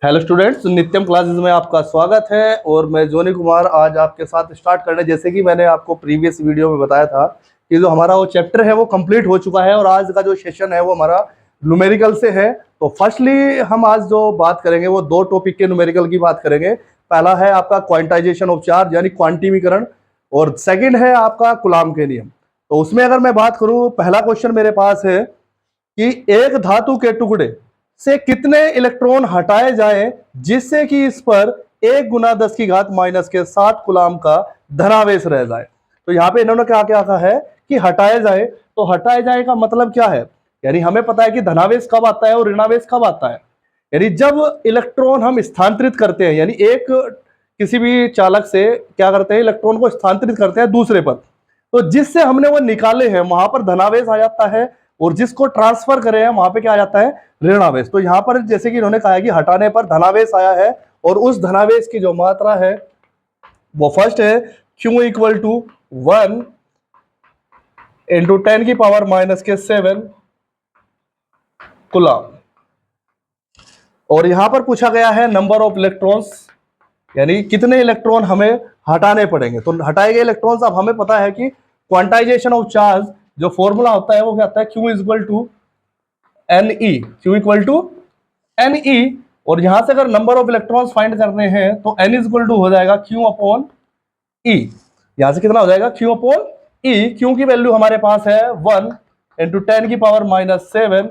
Hello students, नित्यम classes में आपका स्वागत है। और मैं जोनी कुमार आज आपके साथ स्टार्ट करने, जैसे कि मैंने आपको प्रीवियस वीडियो में बताया था कि जो हमारा वो चैप्टर है वो कंप्लीट हो चुका है और आज का जो सेशन है वो हमारा न्यूमेरिकल से है। तो फर्स्टली हम आज जो बात करेंगे वो दो टॉपिक के न्यूमेरिकल की बात करेंगे। पहला है आपका क्वांटाइजेशन ऑफ चार्ज यानी क्वांटिमीकरण, और सेकेंड है आपका कूलॉम के नियम। तो उसमें अगर मैं बात करूँ, पहला क्वेश्चन मेरे पास है कि एक धातु के टुकड़े से कितने इलेक्ट्रॉन हटाए जाएं जिससे कि इस पर 1 × 10⁻⁻7 कूलॉम का धनावेश रह जाए। तो यहाँ पे इन्होंने क्या क्या कहा है कि हटाए जाए। तो हटाए जाए का मतलब क्या है, यानी हमें पता है कि धनावेश कब आता है और ऋणावेश कब आता है। यानी जब इलेक्ट्रॉन हम स्थानांतरित करते हैं, यानी एक किसी भी चालक से क्या करते हैं, इलेक्ट्रॉन को स्थानांतरित करते हैं दूसरे पर, तो जिससे हमने वो निकाले हैं वहां पर धनावेश आ जाता है, और जिसको ट्रांसफर करे हैं वहां पे क्या आ जाता है, ऋणावेश। तो यहाँ पर जैसे कि इन्होंने कहा है कि हटाने पर धनावेश आया है, और उस धनावेश की जो मात्रा है वो फर्स्ट है Q = 1 × 10⁻⁻7 कूलॉम। और यहां पर पूछा गया है नंबर ऑफ इलेक्ट्रॉन्स, यानी कितने इलेक्ट्रॉन हमें हटाने पड़ेंगे। तो हटाए गए इलेक्ट्रॉन्स, अब हमें पता है कि क्वांटाइजेशन ऑफ चार्ज जो फॉर्मूला होता है वो क्या होता है, Q = Ne। Q = Ne। और यहां से अगर नंबर ऑफ इलेक्ट्रॉन्स फाइंड करने हैं तो N = हो जाएगा Q/E। यहां से कितना हो जाएगा, Q/E। Q की वैल्यू हमारे पास है 1 × 10⁻⁷।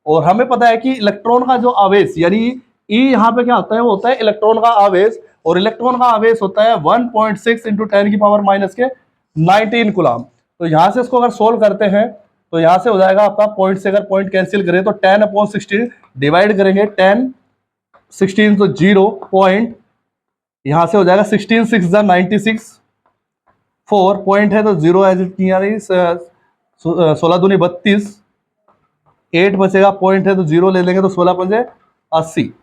और हमें पता है कि इलेक्ट्रॉन का जो आवेश, यानी E यहाँ पे क्या होता है, वो होता है इलेक्ट्रॉन का आवेश, और इलेक्ट्रॉन का आवेश होता है 1.6 × 10⁻⁻19 कूलॉम। तो यहां से इसको अगर सोल्व करते हैं तो यहां से हो जाएगा आपका पॉइंट से, अगर पॉइंट कैंसिल करें तो 10/16 डिवाइड करेंगे 10 16 तो 0 पॉइंट, यहां से हो जाएगा 16 6 96, 4 पॉइंट है तो 0 एज इट यानी 16 दूनी 32, 8 बचेगा, पॉइंट है तो 0 ले लेंगे तो 16 पंजे 80।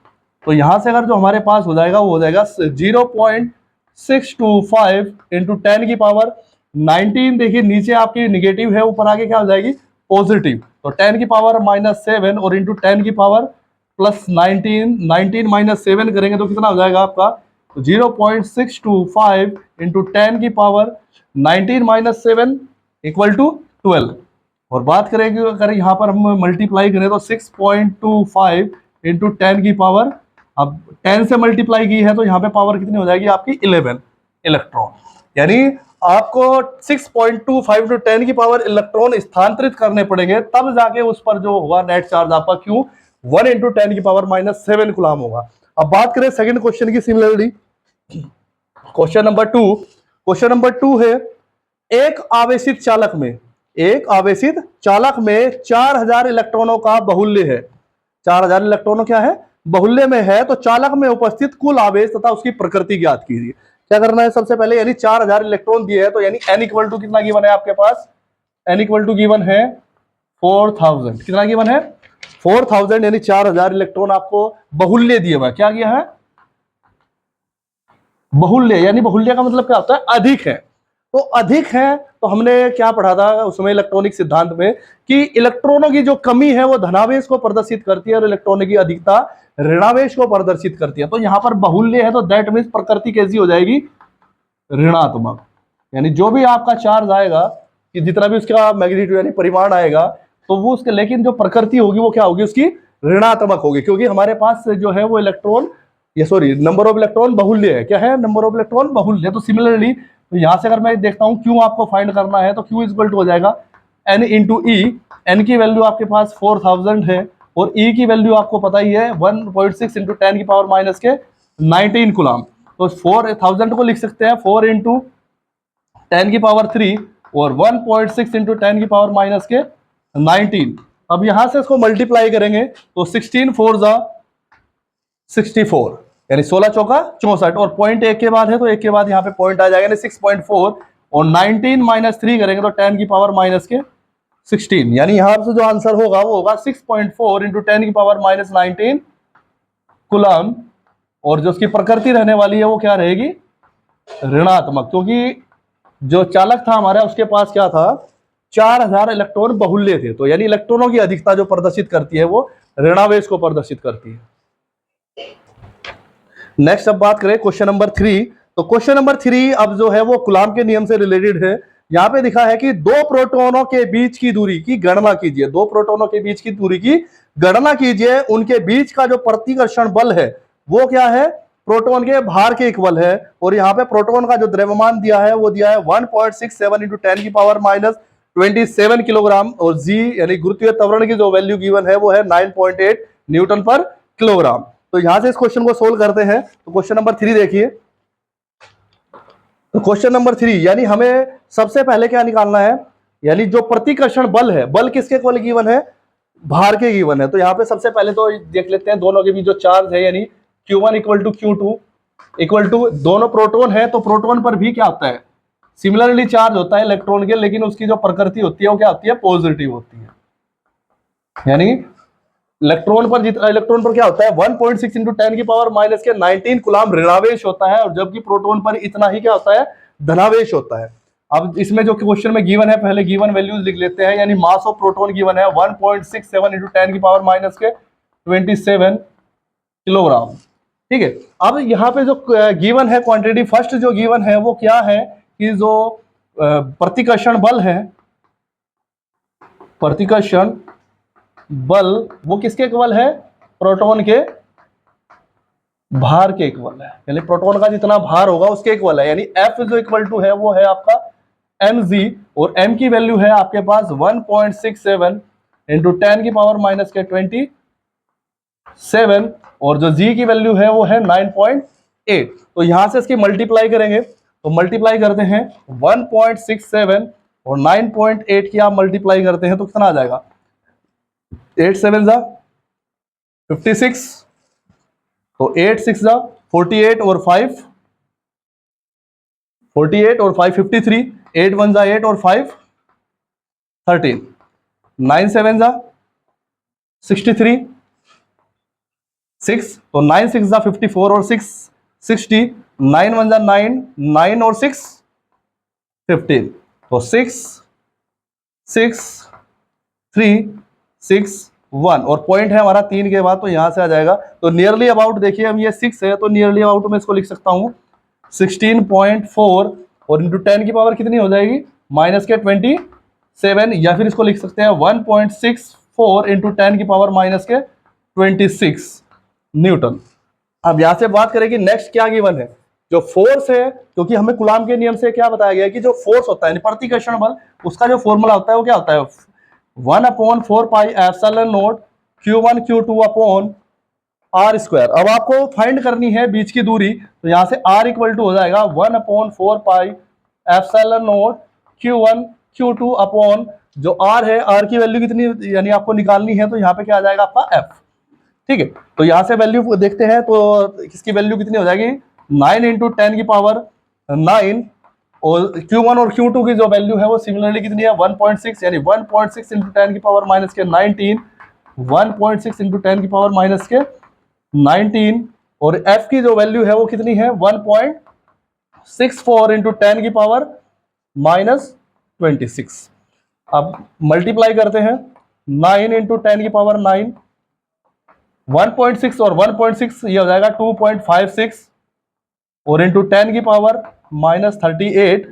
तो यहां से अगर जो हमारे पास हो जाएगा वो हो जाएगा 0.625 × 10⁻19। देखिए नीचे आपकी निगेटिव है, ऊपर आगे क्या हो जाएगी, पॉजिटिव। तो 10⁻⁻7 और इंटू 10⁻+19, 19 - 7 करेंगे तो कितना हो जाएगा आपका, 0.625 × 10⁻19 - 7 = 12। और बात करेंगे अगर यहाँ पर हम मल्टीप्लाई करें तो 6.25 × 10⁻, अब 10 से मल्टीप्लाई की है तो यहाँ पे पावर कितनी हो जाएगी आपकी, 11 इलेक्ट्रॉन। यानी आपको 6.25 × 10⁻, इलेक्ट्रॉन स्थानांतरित करने पड़ेंगे, तब जाके उस पर जो होगा नेट चार्ज आपका Q 1 × 10⁻⁻7 कूलॉम होगा। अब बात करें सेकंड क्वेश्चन की सिमिलरली, क्वेश्चन नंबर टू है, एक आवेशित चालक में 4000 इलेक्ट्रॉनों का बाहुल्य है। 4000 इलेक्ट्रॉनों क्या है, बाहुल्य में है। तो चालक में उपस्थित कुल आवेश तथा उसकी प्रकृति ज्ञात कीजिए। क्या करना है सबसे पहले, यानी 4000 इलेक्ट्रॉन दिए है तो यानी N = कितना गिवन है आपके पास, N = गिवन है 4000। कितना गिवन है, 4000, यानी 4000 इलेक्ट्रॉन आपको बाहुल्य दिए हुआ है। क्या किया है, बाहुल्य, यानी बाहुल्य का मतलब क्या होता है, अधिक है। तो अधिक है तो हमने क्या पढ़ा था उसमें इलेक्ट्रॉनिक सिद्धांत में कि इलेक्ट्रॉनों की जो कमी है वो धनावेश को प्रदर्शित करती है और इलेक्ट्रॉनों की अधिकता ऋणावेश को प्रदर्शित करती है। तो यहां पर बाहुल्य है तो दैट मीन्स प्रकृति कैसी हो जाएगी, ऋणात्मक। यानी जो भी आपका चार्ज आएगा, कि जितना भी उसका मैग्नीट्यूड यानी परिमाण आएगा, तो वो उसके, लेकिन जो प्रकृति होगी वो क्या होगी, उसकी ऋणात्मक होगी, क्योंकि हमारे पास जो है वो इलेक्ट्रॉन, ये सॉरी नंबर ऑफ इलेक्ट्रॉन बाहुल्य है। क्या है, नंबर ऑफ इलेक्ट्रॉन बाहुल्य। तो सिमिलरली तो यहां से अगर मैं देखता हूं क्यू आपको फाइंड करना है तो Q = हो जाएगा N × E। N की वैल्यू आपके पास 4000 है और E की वैल्यू आपको पता ही है 1.6 × 10⁻⁻19 कूलॉम। तो 4000 को लिख सकते हैं 4 × 10⁻3 और 1.6 × 10⁻⁻19। अब यहां से इसको मल्टीप्लाई करेंगे तो 16 4 जा 64, यानी 16 चौका 64, और पॉइंट एक के बाद है तो एक के बाद यहाँ पे पॉइंट आ जाएगा, 6.4, और 19 - 3 करेंगे तो 10⁻⁻16, यानी यहाँ से जो आंसर होगा वो होगा 6.4 × 10⁻⁻19 कूलॉम। और जो उसकी प्रकृति रहने वाली है वो क्या रहेगी, ऋणात्मक, क्योंकि जो चालक था हमारा उसके पास क्या था, 4000 इलेक्ट्रॉन बाहुल्य थे। तो यानी इलेक्ट्रॉनों की अधिकता जो प्रदर्शित करती है वो ऋणावेश को प्रदर्शित करती है। नेक्स्ट अब बात करें क्वेश्चन नंबर 3। तो क्वेश्चन नंबर 3 अब जो है वो कूलाम के नियम से रिलेटेड है। यहाँ पे दिखा है कि दो प्रोटोनों के बीच की दूरी की गणना कीजिए। दो प्रोटोनों के बीच की दूरी की गणना कीजिए, उनके बीच का जो प्रतिकर्षण बल है वो क्या है, प्रोटोन के भार के इक्वल है। और यहाँ पे प्रोटोन का जो द्रव्यमान दिया है वो दिया है 1.67 इंटू 10 की पावर माइनस 27 किलोग्राम, और जी यानी गुरुत्वीय त्वरण की जो वैल्यू गिवन है वो है 9.8 न्यूटन पर किलोग्राम। तो यहां से इस क्वेश्चन को सोल्व करते हैं। तो क्वेश्चन नंबर 3 देखिए। तो क्वेश्चन नंबर 3 यानी हमें सबसे पहले क्या निकालना है, यानी जो प्रतिकर्षण बल है, बल किसके इक्वल गिवन है, भार के गिवन है। तो यहाँ पे सबसे पहले तो देख लेते हैं दोनों के बीच जो चार्ज है, यानी Q1 equal to Q2 equal to, दोनों प्रोटोन है तो प्रोटोन पर भी क्या होता है, सिमिलरली चार्ज होता है इलेक्ट्रॉन के, लेकिन उसकी जो प्रकृति होती है वो क्या होती है, पॉजिटिव होती है। यानी इलेक्ट्रॉन पर क्या होता है 1.6 इंटू 10 की पावर माइनस के 19 कूलाम ऋणावेश होता है, और जबकि प्रोटोन पर इतना ही क्या होता है, धनावेश होता है। अब इसमें जो क्वेश्चन में गिवन है, पहले गिवन वैल्यूज लिख लेते हैं। यानी मास ऑफ प्रोटोन गिवन है 1.67 इंटू 10 की पावर माइनस के 27 किलोग्राम। ठीक है, अब यहाँ पे जो गिवन है क्वांटिटी, फर्स्ट जो गिवन है वो क्या है कि जो प्रतिकर्षण बल है, प्रतिकर्षण बल वो किसके इक्वल है, प्रोटॉन के भार के इक्वल है। यानी प्रोटॉन का जितना भार होगा उसके इक्वल है। यानी F जो इक्वल टू है वो है आपका mg, और m की वैल्यू है आपके पास 1.67 इंटू 10 की पावर माइनस के 27, और जो g की वैल्यू है वो है 9.8। तो यहां से इसकी मल्टीप्लाई करेंगे, तो मल्टीप्लाई करते हैं 1.67 और 9.8 की आप मल्टीप्लाई करते हैं तो कितना आ जाएगा, 8 7 जा 56, तो 8 6 जा 48 और 5 48 और 5 53, 8 1 जा 8 और 5 13, 9 7 जा 63 6, तो 9 6 जा 54 और 6 60, 9 1 जा 9 9 और 6 15, तो 6 6 3 6 1, और पॉइंट है हमारा 3 के बाद, तो यहां से आ जाएगा। तो नियरली अबाउट देखिए, अब ये 6 है तो नियरली अबाउट में इसको लिख सकता हूं 16.4, और इंटू 10 की पावर कितनी हो जाएगी, माइनस के 27, या फिर इसको लिख सकते हैं 1.64 इंटू 10 की पावर माइनस के 26 न्यूटन। अब यहां से बात करें कि नेक्स्ट क्या गिवन है, जो फोर्स है, क्योंकि हमें कूलाम के नियम से क्या बताया गया कि जो फोर्स होता है प्रतिकर्षण बल, उसका जो फॉर्मूला होता है वो क्या होता है, 1/4 pi epsilon naught Q1 Q2 upon R square. अब आपको फाइंड करनी है बीच की दूरी, तो यहां से R इक्वल टू हो जाएगा 1/4 pi epsilon naught Q1 Q2 upon जो R है, R की वैल्यू कितनी यानी आपको निकालनी है, तो यहाँ पे क्या आ जाएगा आपका F। ठीक है, तो यहां से वैल्यू देखते हैं, तो इसकी वैल्यू कितनी हो जाएगी 9 इंटू 10 की पावर 9, और Q1 और Q2 की जो वैल्यू है वो सिमिलरली कितनी है 1.6, यानी 1.6 इंटू 10 की पावर माइनस के 19, 1.6 इंटू 10 की पावर माइनस के 19, और F की जो वैल्यू है वो कितनी है 1.64 इंटू 10 की पावर माइनस 26। अब मल्टीप्लाई करते हैं, 9 इंटू 10 की पावर 9, 1.6 और 1.6 ये हो जाएगा 2.56, और इंटू 10 की पावर माइनस 38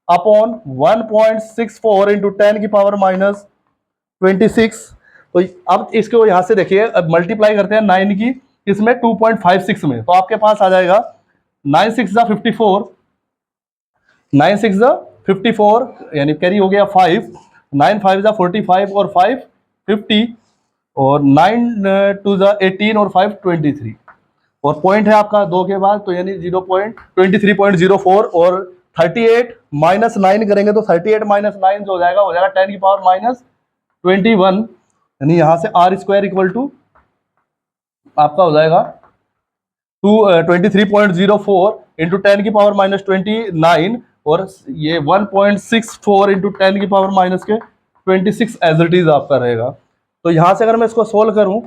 अपॉन 1.64 इंटू 10 की पावर माइनस 26। तो अब इसको यहां से देखिए, अब मल्टीप्लाई करते हैं 9 की इसमें 2.56 में, तो आपके पास आ जाएगा 9 6 जा 54, 9 6 जा 54 यानी कैरी हो गया 5, 9 5 जा 45 और 5 50, और 9 2 जा 18 और 5 23, और पॉइंट है आपका 2 के बाद, तो यानी 0.23.04, और 38 माइनस 9 करेंगे तो 38 माइनस 9 जो हो जाएगा 10 की पावर माइनस 21, यानी यहां से R स्क्वायर इक्वल टू आपका हो जाएगा 23.04 इंटू 10 की पावर माइनस 29, और ये 1.64 इंटू 10 की पावर माइनस के 26 एज इट इज आपका रहेगा। तो यहां से अगर मैं इसको सोल्व करूं,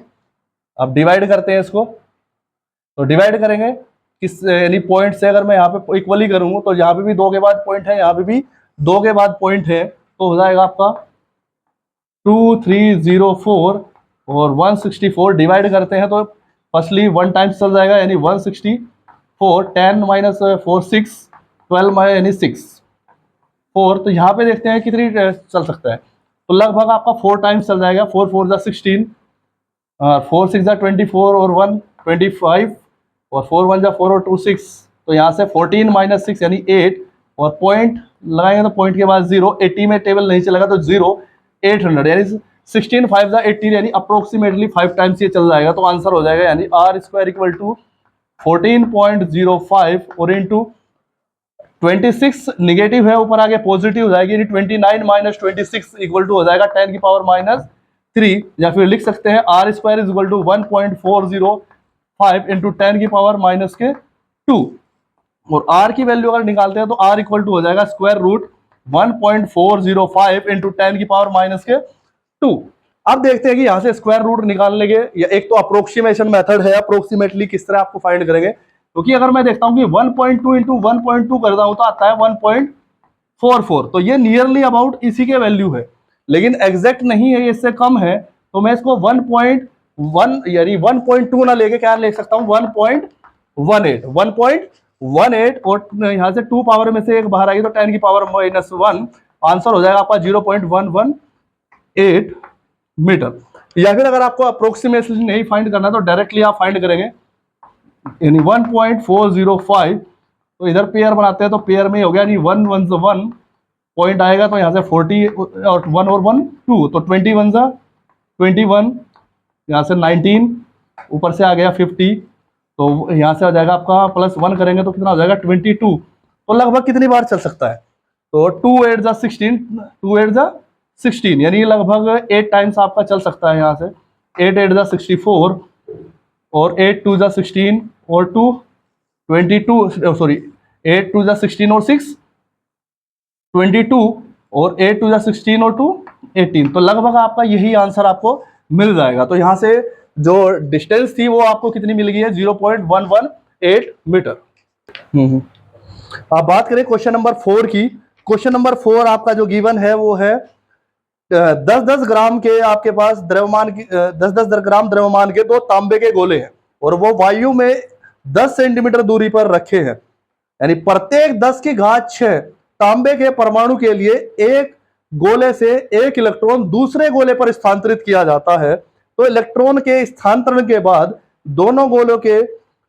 अब डिवाइड करते हैं इसको, तो डिवाइड करेंगे किस यानी पॉइंट से, अगर मैं यहाँ पे इक्वली करूँ तो यहाँ पे भी 2 के बाद पॉइंट है, यहाँ पे भी 2 के बाद पॉइंट है, तो हो जाएगा आपका 2304 और 164 डिवाइड करते हैं तो फर्स्टली 1 टाइम्स चल जाएगा यानी 164, 10 माइनस 4 6, 12 यानी 6 4। तो यहाँ पे देखते हैं कितनी चल सकता है, तो लगभग आपका 4 टाइम्स चल जाएगा। 4 4 जा 16, 4 6 जा 24 और 1 25, और 4 1 जा 4 और 2 6। तो यहाँ से 14 माइनस 6 यानी 8, और पॉइंट लगाएंगे तो पॉइंट के बाद 0, 80 में टेबल नहीं चलेगा तो 0, 800 यानी 16 5 जा 80 यानी अप्रोक्सीमेटली 5 टाइम्स ये चल जाएगा। तो आंसर हो जाएगा यानी आर स्क्वायर इक्वल टू 14.05 और इंटू 26 निगेटिव है, ऊपर आगे पॉजिटिव हो जाएगी, यानी 29 माइनस 26 इक्वल टू हो जाएगा 10 की पावर माइनस 3, या फिर लिख सकते हैं R square is equal to 1.405 into 10 की पावर माइनस के 2। और आर की वैल्यू अगर निकालते हैं तो आर इक्वल टू हो जाएगा स्क्वायर रूट 1.405 इंटू 10 की पावर माइनस के 2। अब देखते हैं कि यहाँ से स्क्वायर रूट निकालने के, या एक तो अप्रोक्सीमेशन मेथड है, अप्रोक्सीमेटली किस तरह आपको फाइंड करेंगे। क्योंकि अगर मैं देखता हूं कि 1.2 इंटू 1.2 करता हूं तो आता है 1.44, तो ये नियरली अबाउट इसी के वैल्यू है, लेकिन एग्जैक्ट नहीं है, इससे कम है। तो मैं इसको 1.1 यानी 1.2 ना लेके क्या ले सकता हूं 1.18 और यहां से 2 पावर में से एक बाहर आएगी तो 10 की पावर माइनस 1, आंसर हो जाएगा आपका 0.118 मीटर। या फिर अगर आपको अप्रोक्सीमेटली नहीं फाइंड करना तो डायरेक्टली आप फाइंड करेंगे, यानी 1.405, तो इधर पेयर बनाते हैं तो पेयर में हो गया, यानी 1 1 1 पॉइंट आएगा तो यहाँ से 40 और 1 और 1 2, तो 21 जा 21, यहाँ से 19, ऊपर से आ गया 50, तो यहाँ से आ जाएगा आपका प्लस 1 करेंगे तो कितना हो जाएगा 22। तो लगभग कितनी बार चल सकता है, तो 2 8 जा 16, 2 8 जा 16 यानी लगभग 8 टाइम्स आपका चल सकता है। यहाँ से 8 8 जा 64 और 8 2 जा 16 और 2 22, सॉरी 8 2 जा 16 और 6 22 और 8 2 जा 16 और 2 18, तो लगभग आपका यही आंसर आपको मिल जाएगा। तो यहाँ से जो डिस्टेंस थी वो आपको कितनी मिल गई है 0.118 मीटर। अब बात करें क्वेश्चन नंबर 4 की। क्वेश्चन नंबर 4 आपका जो गिवन है वो है 10-10 ग्राम के आपके पास द्रव्यमान की 10-10 ग्राम द्रव्यमान के 2 तांबे के गोले हैं और वो वायु में 10 सेंटीमीटर दूरी पर रखे हैं, यानी प्रत्येक 10 की घात 6 तांबे के परमाणु के लिए एक गोले से एक इलेक्ट्रॉन दूसरे गोले पर स्थानांतरित किया जाता है। तो इलेक्ट्रॉन के स्थानांतरण के बाद दोनों गोलों के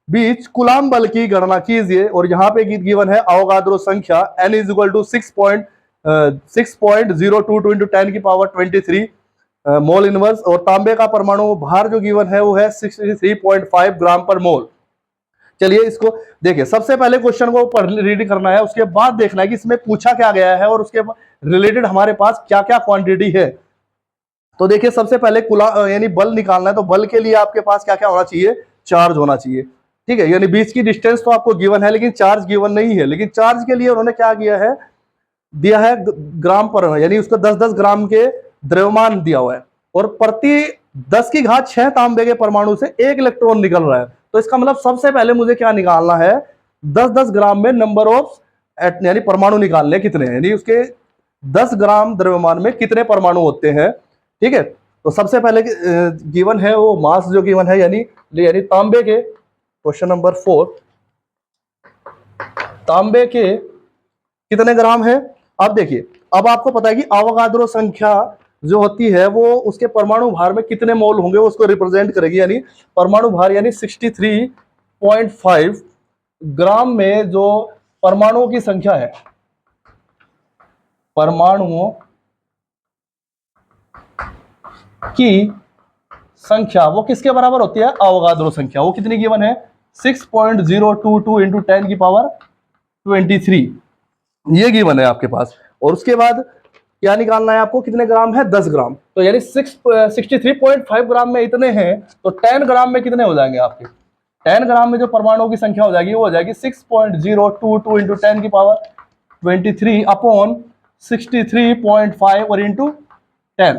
बीच कूलाम बल की गणना कीजिए। और यहाँ पे गिवन है अवोगाद्रो संख्या n is equal to 6.022 into 10 की पावर 23 मोल इनवर्स, और तांबे का परमाणु भार जो गिवन है वो है 63.5 ग्राम पर मोल। चलिए इसको देखिए, सबसे पहले क्वेश्चन को रीड करना है, उसके बाद देखना है कि इसमें पूछा क्या गया है और उसके रिलेटेड हमारे पास क्या क्या क्वांटिटी है। तो देखिए सबसे पहले यानी बल निकालना है, तो बल के लिए आपके पास क्या क्या होना चाहिए, चार्ज होना चाहिए, ठीक है। यानी बीच की डिस्टेंस तो आपको गिवन है लेकिन चार्ज गिवन नहीं है, लेकिन चार्ज के लिए उन्होंने क्या किया है, दिया है ग्राम पर, यानी उसको 10-10 ग्राम के द्रव्यमान दिया हुआ है और प्रति 10 की घात 6 तांबे के परमाणु से एक इलेक्ट्रॉन निकल रहा है। तो इसका मतलब सबसे पहले मुझे क्या निकालना है, 10-10 ग्राम में नंबर ऑफ यानी परमाणु निकालने कितने हैं, यानी उसके 10 ग्राम द्रव्यमान में कितने परमाणु होते हैं, ठीक है। तो सबसे पहले गिवन है वो मास जो गिवन है, यानी तांबे के, क्वेश्चन नंबर 4 तांबे के कितने ग्राम है। अब देखिए, अब आपको पता है कि अवोगाद्रो संख्या जो होती है वो उसके परमाणु भार में कितने मोल होंगे उसको रिप्रेजेंट करेगी, यानी परमाणु भार यानी 63.5 ग्राम में जो परमाणुओं की संख्या है, परमाणुओं की संख्या वो किसके बराबर होती है, अवोगाद्रो संख्या। वो कितनी गिवन है 6.022 इंटू 10 की पावर 23, ये गिवन है आपके पास। और उसके बाद क्या निकालना है आपको, कितने ग्राम है 10 ग्राम, तो यानी 63.5 ग्राम में इतने हैं, तो 10 ग्राम में कितने हो जाएंगे आपके, 10 ग्राम में जो परमाणुओं की संख्या हो जाएगी वो हो जाएगी 6.022 इंटू 10 की पावर 23 अपॉन 63.5 और इंटू 10,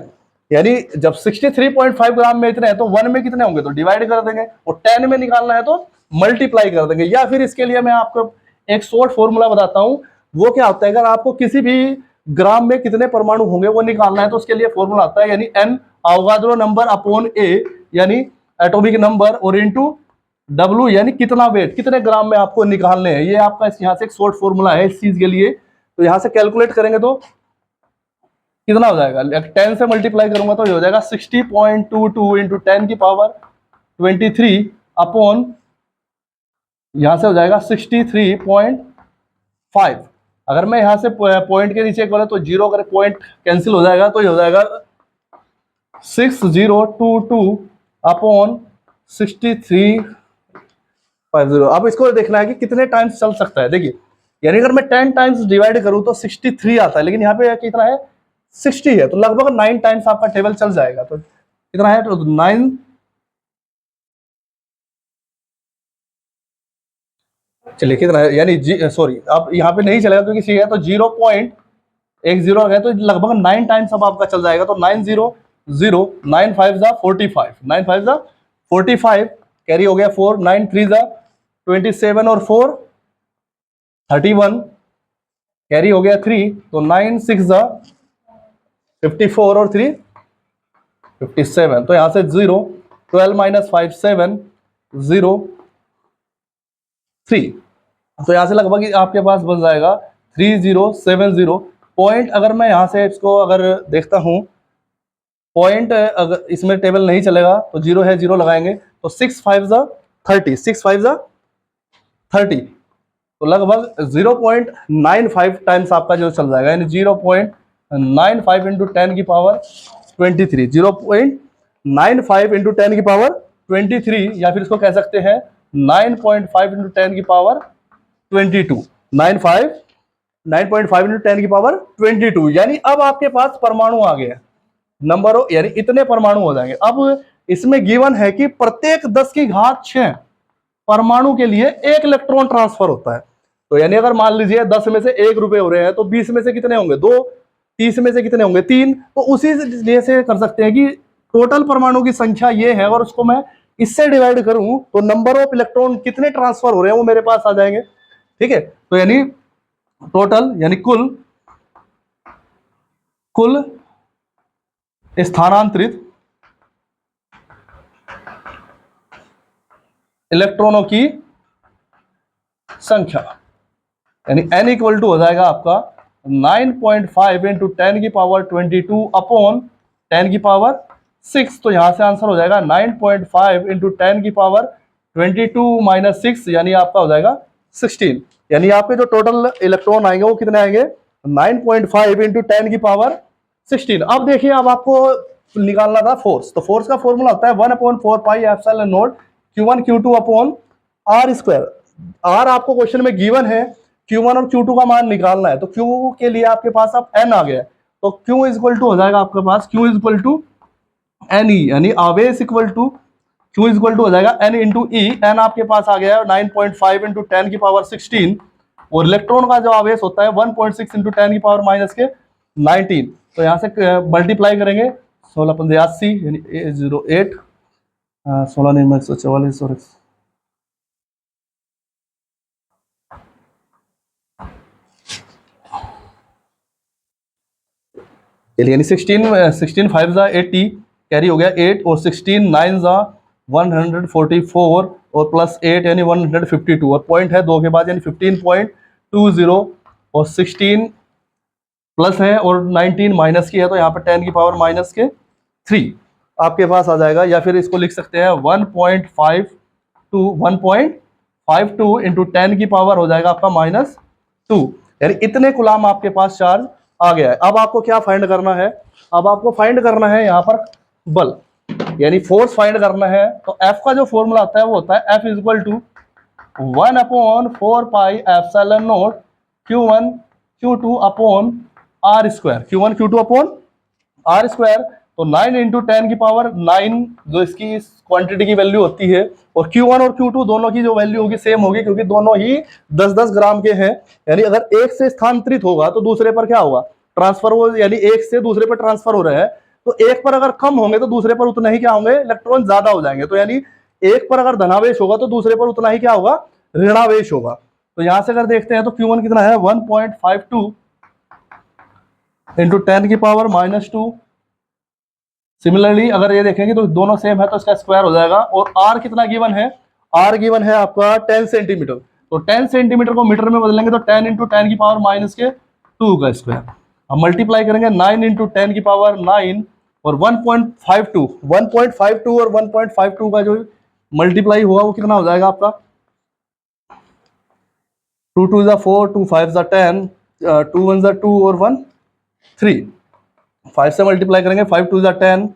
यानी जब 63.5 ग्राम में इतने हैं तो 1 में कितने होंगे, तो डिवाइड कर देंगे, और 10 में निकालना है तो मल्टीप्लाई कर देंगे। या फिर इसके लिए मैं आपको एक शॉर्ट फॉर्मूला बताता हूं, वो क्या होता है, अगर आपको किसी भी ग्राम में कितने परमाणु होंगे वो निकालना है तो उसके लिए फॉर्मूला आता है, यानी n Avogadro number upon a, यानी एटॉमिक नंबर और इनटू W यानी कितना वेट, कितने ग्राम में आपको निकालने हैं। ये आपका यहाँ से एक शॉर्ट फॉर्मूला है इस चीज के लिए। तो यहाँ से कैलकुलेट करेंगे तो कितना हो जाएगा, 10 से मल्टीप्लाई करूंगा तो ये हो जाएगा 60.22 इंटू 10 की पावर 23 अपॉन यहाँ से हो जाएगा 63.5। अगर मैं यहाँ से पॉइंट के नीचे करूँ तो जीरो अगर पॉइंट कैंसिल हो जाएगा तो ये हो जाएगा 6022 अपॉन 6350। अब इसको देखना है कि कितने टाइम्स चल सकता है। देखिए यानी अगर मैं 10 टाइम्स डिवाइड करूं तो 63 आता है, लेकिन यहाँ पे कितना है 60 है, तो लगभग 9 टाइम्स आपका टेबल चल जाएगा। तो कितना है, तो 9, चलिए कितना है यानी सॉरी अब यहाँ पे नहीं चलेगा क्योंकि सी है, तो 0.10 है तो लगभग 9 टाइम्स अब आपका चल जाएगा। तो 900 9 5 जा 45, 9 5 जा 45 कैरी हो गया 4, 9 3 जा 27 और 4 31 कैरी हो गया 3, तो 9 6 जा 54 और 3 57। तो यहां से 0 12 माइनस 5 7 0 3, तो यहां से लगभग आपके पास बन जाएगा 3070 पॉइंट। अगर मैं यहां से इसको अगर देखता हूं पॉइंट, अगर इसमें टेबल नहीं चलेगा तो 0 है 0 लगाएंगे, तो 6 5 जा 30, 6 5 जा 30, तो लगभग 0.95 टाइम्स आपका जो चल जाएगा, यानी 0.95 इंटू 10 की पावर 23, 0.95 इंटू 10 की पावर 23, या फिर इसको कह सकते हैं 9.5 इंटू 10 की पावर 22, 9.5 इंटू 10 की पावर 22। यानी अब आपके पास परमाणु आ गया, नंबर यानी इतने परमाणु हो जाएंगे। अब इसमें गिवन है कि प्रत्येक 10 की घात 6 परमाणु के लिए 1 इलेक्ट्रॉन ट्रांसफर होता है। तो यानी अगर मान लीजिए 10 में से 1 रुपए हो रहे हैं तो 20 में से कितने होंगे 2, 30 में से कितने होंगे 3। तो उसी लिए से कर सकते हैं कि टोटल परमाणु की संख्या ये है और उसको मैं इससे डिवाइड करूं तो नंबर ऑफ इलेक्ट्रॉन कितने ट्रांसफर हो रहे हैं वो मेरे पास आ जाएंगे। ठीक है, तो यानी टोटल यानी कुल स्थानांतरित इलेक्ट्रॉनों की संख्या, यानी n इक्वल टू हो जाएगा आपका 9.5 इंटू 10 की पावर 22 अपॉन 10 की पावर 6। तो यहां से आंसर हो जाएगा 9.5 इंटू 10 की पावर 22 माइनस 6, यानी आपका हो जाएगा 16। यानी आपके जो टोटल इलेक्ट्रॉन आएंगे वो कितने आएंगे 9.5 इंटू 10 की पावर 16। अब देखिए अब आपको निकालना था फोर्स, तो फोर्स का फॉर्मूला होता है 1/4 pi epsilon naught Q1 Q2 upon R square. R आपको क्वेश्चन में गिवन है, Q1 और Q2 का मान निकालना है, तो Q के लिए आपके पास अब N आ गया, तो Q इक्वल टू हो जाएगा आपके पास Q इक्वल टू NE, यानी आवेश equal to Q equal to हो जाएगा N इंटू E। N आपके पास आ गया है 9.5 इंटू 10 की पावर 16, और इलेक्ट्रॉन का जो आवेश होता है 1.6 इंटू 10 की पावर माइनस के 19। तो यहाँ से मल्टीप्लाई करेंगे 16 यानी 08 16 नहीं 144 और यानी 16 5 जा 80 कैरी हो गया 8, और 16 9 जा 144 और प्लस 8 यानी 152, और पॉइंट है 2 के बाद यानी 15.20, और 16 प्लस है और 19 माइनस की है, तो यहाँ पर 10 की पावर माइनस के 3 आपके पास आ जाएगा। या फिर इसको लिख सकते हैं 1.52 इंटू 10 की पावर हो जाएगा आपका -2, यानी इतने कूलाम आपके पास चार्ज आ गया है। अब आपको क्या फाइंड करना है, अब आपको फाइंड करना है यहाँ पर बल यानी फोर्स फाइंड करना है। तो F का जो फॉर्मूला आता है वो होता है F equal to 1/4 pi epsilon naught Q1 Q2 upon R square, Q1 Q2 upon R square. तो 9 इंटू 10 की पावर 9 जो इसकी क्वांटिटी की वैल्यू होती है, और Q1 और Q2 दोनों की जो वैल्यू होगी सेम होगी, क्योंकि दोनों ही 10-10 ग्राम के हैं। यानी अगर एक से स्थानांतरित होगा तो दूसरे पर क्या होगा ट्रांसफर, हो यानी एक से दूसरे पर ट्रांसफर हो रहे हैं, तो एक पर अगर कम होंगे तो दूसरे पर उतना ही क्या होंगे इलेक्ट्रॉन ज्यादा हो जाएंगे। तो यानी एक पर अगर धनावेश होगा तो दूसरे पर उतना ही क्या होगा ऋणावेश होगा। तो यहां से अगर देखते हैं तो Q1 कितना है 1.52 इंटू 10 की पावर -2 सिमिलरली अगर ये देखेंगे तो दोनों सेम है तो इसका स्क्वायर हो जाएगा। और आर कितना गिवन है, आर गिवन है आपका 10 सेंटीमीटर। तो 10 सेंटीमीटर को मीटर में बदलेंगे तो 10 इंटू 10 की पावर माइनस के 2 का स्क्वायर। अब मल्टीप्लाई करेंगे 9 इंटू 10 की पावर 9 और 1.52 और 1.52 का जो मल्टीप्लाई हुआ वो कितना हो जाएगा आपका, 2 2 जा 4, 2 5 जा 10, 2 1 जा 2 और 1 3। 5 से मल्टीप्लाई करेंगे, 5 2 जा 10,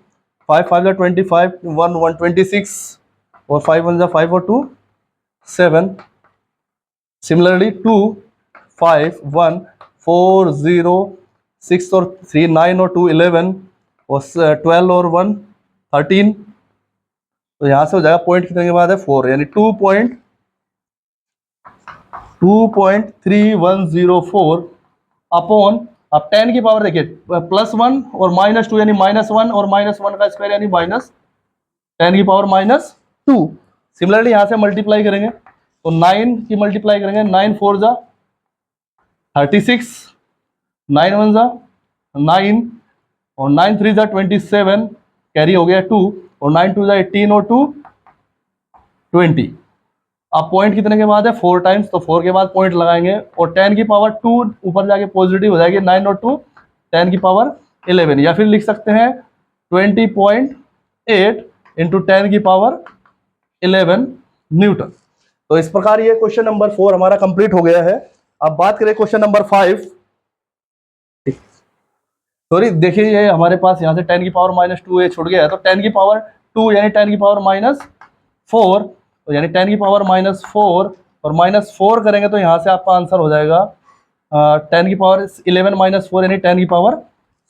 5 5 जा 25, 1 1 26 और 5 1 जा 5 और 2 7। सिमिलरली 2 5 1 4 0 6 और 3 9 और 2 11 और 12 और 1 13। तो यहाँ से हो जाएगा पॉइंट कितने के बाद है 4, यानी 2.3104 अपॉन, अब 10 की पावर देखिए +1 और -2 यानी -1 और -1 का स्क्वायर यानी -10 की पावर -2। सिमिलरली यहाँ से मल्टीप्लाई करेंगे तो 9 की मल्टीप्लाई करेंगे, 9 4 जा 36, 9 1 जा 9 और 9 3 जा 27, कैरी हो गया 2 और 9 2 जा 18 और 2 20। अब पॉइंट कितने के बाद है 4 टाइम्स, तो 4 के बाद पॉइंट लगाएंगे और 10 की पावर 2 ऊपर जाके पॉजिटिव हो जाएगी, 9 और 2 10 की पावर 11, या फिर लिख सकते हैं 20.8 इंटू 10 की पावर 11 न्यूटन। तो इस प्रकार ये क्वेश्चन नंबर 4 हमारा कंप्लीट हो गया है। अब बात करें क्वेश्चन नंबर 5। सॉरी देखिए ये हमारे पास यहाँ से 10 की पावर -2 ये छूट गया है, तो 10 की पावर 2 यानी 10 की पावर -4, तो यानी 10 की पावर -4 और -4 करेंगे तो यहाँ से आपका आंसर हो जाएगा 10 की पावर 11 -4 यानी 10 की पावर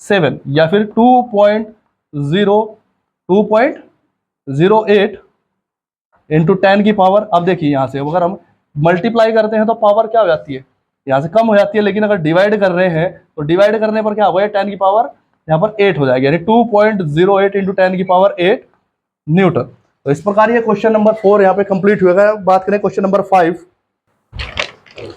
7, या फिर 2.08 इंटू 10 की पावर। अब देखिए यहाँ से अगर हम मल्टीप्लाई करते हैं तो पावर क्या हो जाती है, यहाँ से कम हो जाती है, लेकिन अगर डिवाइड कर रहे हैं तो डिवाइड करने पर क्या होगा, 10 की पावर यहाँ पर 8 हो जाएगी, यानी 2.08 इंटू 10 की पावर 8 न्यूटन। तो इस प्रकार ये क्वेश्चन नंबर 4 यहाँ पे कंप्लीट हुआ। बात करें क्वेश्चन नंबर 5।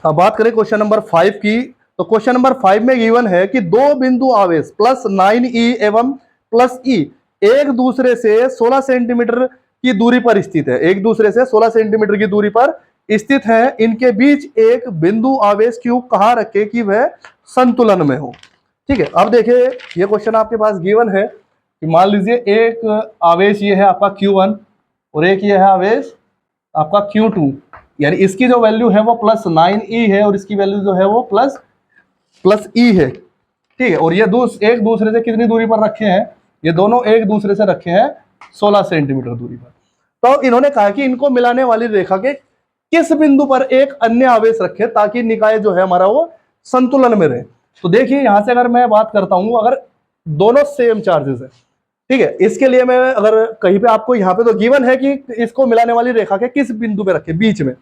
अब बात करें क्वेश्चन नंबर 5 की, तो क्वेश्चन नंबर 5 में गिवन है कि दो बिंदु आवेश +9e एवं +e एक दूसरे से 16 सेंटीमीटर की दूरी पर स्थित है, एक दूसरे से 16 सेंटीमीटर की दूरी पर स्थित है। इनके बीच एक बिंदु आवेश Q कहाँ रखे कि वह संतुलन में हो। ठीक है, अब देखिए ये क्वेश्चन आपके पास गिवन है कि मान लीजिए एक आवेश ये है आपका Q1 और एक ये है आवेश आपका Q2, यानी इसकी जो वैल्यू है वो +9e है और इसकी वैल्यू जो है वो +e है। ठीक है, और ये एक दूसरे से कितनी दूरी पर रखे हैं, ये दोनों एक दूसरे से रखे हैं 16 सेंटीमीटर दूरी पर। तो इन्होंने कहा कि इनको मिलाने वाली रेखा के किस बिंदु पर एक अन्य आवेश रखे ताकि निकाय जो है हमारा वो संतुलन में रहे। तो देखिए यहां से अगर मैं बात करता हूं, अगर दोनों सेम चार्जेस है, ठीक है, इसके लिए मैं अगर कहीं पे आपको यहाँ पे तो गिवन है कि इसको मिलाने वाली रेखा के किस बिंदु पे रखे, बीच में,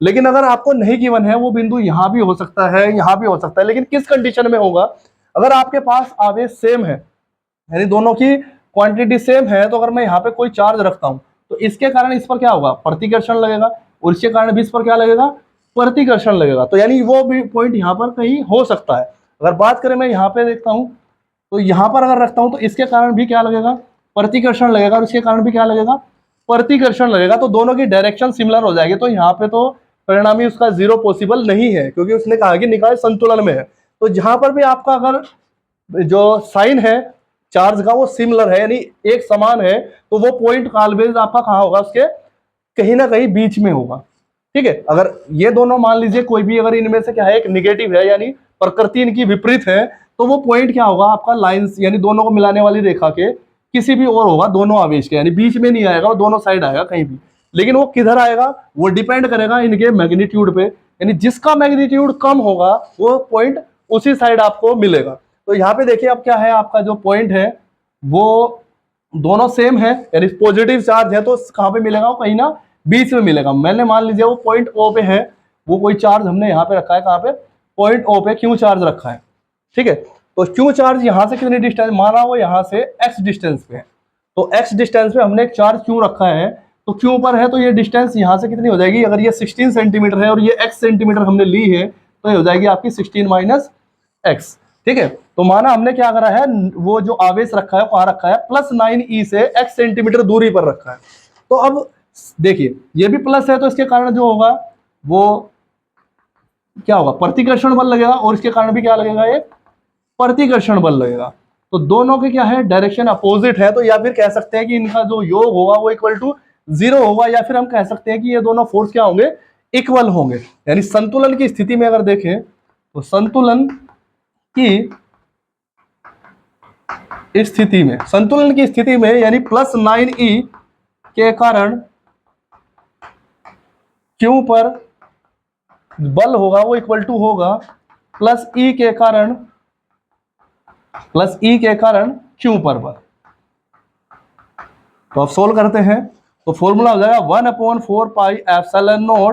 लेकिन अगर आपको नहीं गिवन है वो बिंदु यहाँ भी हो सकता है, यहाँ भी हो सकता है, लेकिन किस कंडीशन में होगा, अगर आपके पास आवेश सेम है यानी दोनों की क्वांटिटी सेम है, तो अगर मैं यहाँ पे कोई चार्ज रखता हूँ तो इसके कारण इस पर क्या होगा, प्रतिकर्षण लगेगा, और इसके कारण भी इस पर क्या लगेगा, प्रतिकर्षण लगेगा। तो यानी वो भी पॉइंट यहाँ पर कहीं हो सकता है। अगर बात करें मैं यहाँ पे देखता हूँ तो यहाँ पर अगर रखता हूँ तो इसके कारण भी क्या लगेगा, प्रतिकर्षण लगेगा, और इसके कारण भी क्या लगेगा, प्रतिकर्षण लगेगा। तो दोनों की डायरेक्शन सिमिलर हो जाएगी। तो यहाँ पे तो परिणामी उसका 0 पॉसिबल नहीं है, क्योंकि उसने कहा कि निकाय संतुलन में है। तो जहां पर भी आपका अगर जो साइन है चार्ज का वो सिमिलर है यानी एक समान है, तो वो पॉइंट ऑलवेज आपका कहाँ होगा, उसके कहीं ना कहीं बीच में होगा। ठीक है, अगर ये दोनों मान लीजिए कोई भी अगर इनमें से क्या है, एक निगेटिव है यानी प्रकृति इनकी विपरीत है, तो वो पॉइंट क्या होगा आपका, लाइंस यानी दोनों को मिलाने वाली रेखा के किसी भी और होगा, दोनों आवेश के, यानी बीच में नहीं आएगा, वो दोनों साइड आएगा कहीं भी। लेकिन वो किधर आएगा, वो डिपेंड करेगा इनके मैग्नीट्यूड पे, यानी जिसका मैग्नीट्यूड कम होगा वो पॉइंट उसी साइड आपको मिलेगा। तो यहाँ पे देखिए अब क्या है, आपका जो पॉइंट है वो दोनों सेम है, यानी पॉजिटिव चार्ज है, तो कहाँ पे मिलेगा, वो कहीं ना बीच में मिलेगा। मैंने मान लीजिए वो पॉइंट O पे है, वो कोई चार्ज हमने यहाँ पे रखा है, कहाँ पे, पॉइंट O पे Q चार्ज रखा है। ठीक है, तो Q चार्ज यहाँ से कितनी डिस्टेंस, माना वो यहाँ से x डिस्टेंस पे है, तो x डिस्टेंस पे हमने एक चार्ज Q रखा है, तो Q पर है, तो ये डिस्टेंस यहाँ से कितनी हो जाएगी, अगर ये 16 सेंटीमीटर है और ये x सेंटीमीटर हमने ली है, तो ये हो जाएगी आपकी 16 - x। ठीक है। तो माना हमने क्या करा है, वो जो आवेश रखा है कहाँ रखा है, +9e से x सेंटीमीटर दूरी पर रखा है। तो अब देखिए ये भी प्लस है, तो इसके कारण जो होगा वो क्या होगा, प्रतिकर्षण बल लगेगा, और इसके कारण भी क्या लगेगा, ये प्रतिकर्षण बल लगेगा। तो दोनों के क्या है, डायरेक्शन अपोजिट है। तो या फिर कह सकते हैं कि इनका जो योग होगा वो इक्वल टू 0 होगा, या फिर हम कह सकते हैं कि ये दोनों फोर्स क्या होंगे, इक्वल होंगे। यानी संतुलन की स्थिति में अगर देखें तो संतुलन की स्थिति में यानी +9e के कारण Q पर बल होगा वो इक्वल टू होगा +E के कारण Q पर बल। तो अब सोल्व करते हैं, तो फॉर्मूला हो जाएगा 1/4πε0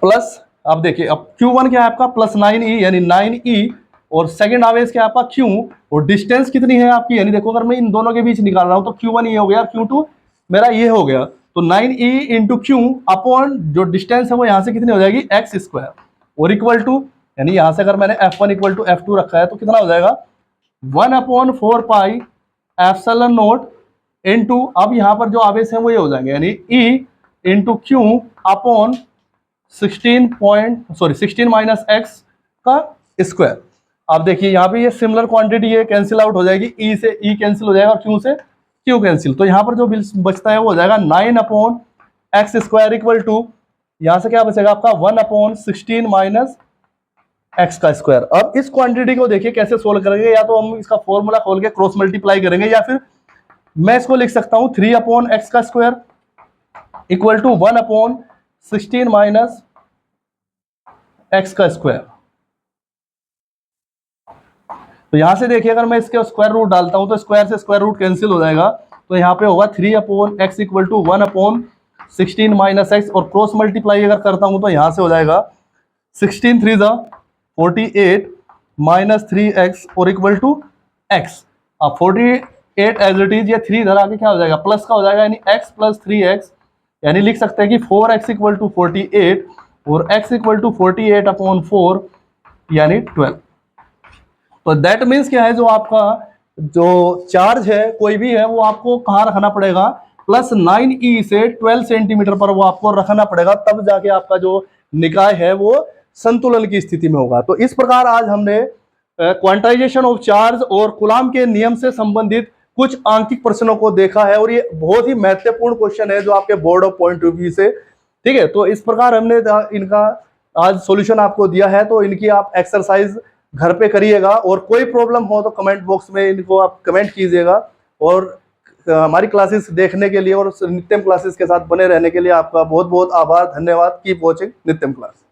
प्लस, अब देखिए अब Q1 क्या है आपका +9e यानी 9e, और सेकंड आवेश क्या है आपका Q, और डिस्टेंस कितनी है आपकी, यानी देखो अगर मैं इन दोनों के बीच निकाल रहा हूं तो Q1 ये हो गया, Q2 मेरा ये हो गया। तो 9e इंटू Q अपॉन जो डिस्टेंस है वो यहां से कितनी हो जाएगी, x², और इक्वल टू, यानी यहां से अगर मैंने F1 इक्वल टू F2 रखा है तो कितना हो जाएगा 1/4πε0 इंटू, अब यहाँ पर जो आवेश है वो ये हो जाएंगे, यानी E into Q upon 16 minus x का स्क्वायर। अब देखिए यहाँ पे ये सिमिलर क्वांटिटी है, कैंसिल आउट हो जाएगी, E से E कैंसिल हो जाएगा और Q से Q कैंसिल। तो यहाँ पर जो बचता है वो हो जाएगा 9/x² इक्वल टू, यहाँ से क्या बचेगा आपका 1/16 माइनस x का स्क्वायर। अब इस क्वांटिटी को देखिए कैसे सोल्व करेंगे, या तो हम इसका फॉर्मूला खोल के क्रॉस मल्टीप्लाई करेंगे, या फिर मैं इसको लिख सकता हूं 3/x² equal to 1/16 minus x²। तो यहां से देखिए अगर मैं इसके स्क्वायर रूट डालता हूं तो स्क्वायर से स्क्वायर रूट कैंसिल हो जाएगा, तो यहाँ पे होगा 3/x equal to 1/16 minus x, और क्रॉस मल्टीप्लाई अगर करता हूं तो यहां से हो जाएगा 16 3 48 माइनस 3x और इक्वल टू x। अब 48 एज इट इज, ये 3 इधर आके क्या हो जाएगा, प्लस का हो जाएगा, यानी x + 3x, यानी लिख सकते हैं कि 4x इक्वल टू 48 और x इक्वल टू 48/4 यानी 12। तो दैट मीन्स क्या है, जो आपका जो चार्ज है कोई भी है वो आपको कहाँ रखना पड़ेगा, +9e से 12 सेंटीमीटर पर वो आपको रखना पड़ेगा, तब जाके आपका जो निकाय है वो संतुलन की स्थिति में होगा। तो इस प्रकार आज हमने क्वांटाइजेशन ऑफ चार्ज और कूलाम के नियम से संबंधित कुछ आंकिक प्रश्नों को देखा है, और ये बहुत ही महत्वपूर्ण क्वेश्चन है जो आपके board of point of view से, ठीक है। तो इस प्रकार हमने इनका आज सॉल्यूशन आपको दिया है, तो इनकी आप एक्सरसाइज घर पे करिएगा, और कोई प्रॉब्लम हो तो कमेंट बॉक्स में इनको आप कमेंट कीजिएगा। और हमारी क्लासेस देखने के लिए और नित्यम क्लासेस के साथ बने रहने के लिए आपका बहुत बहुत आभार, धन्यवाद। कीप वॉचिंग नित्यम क्लास।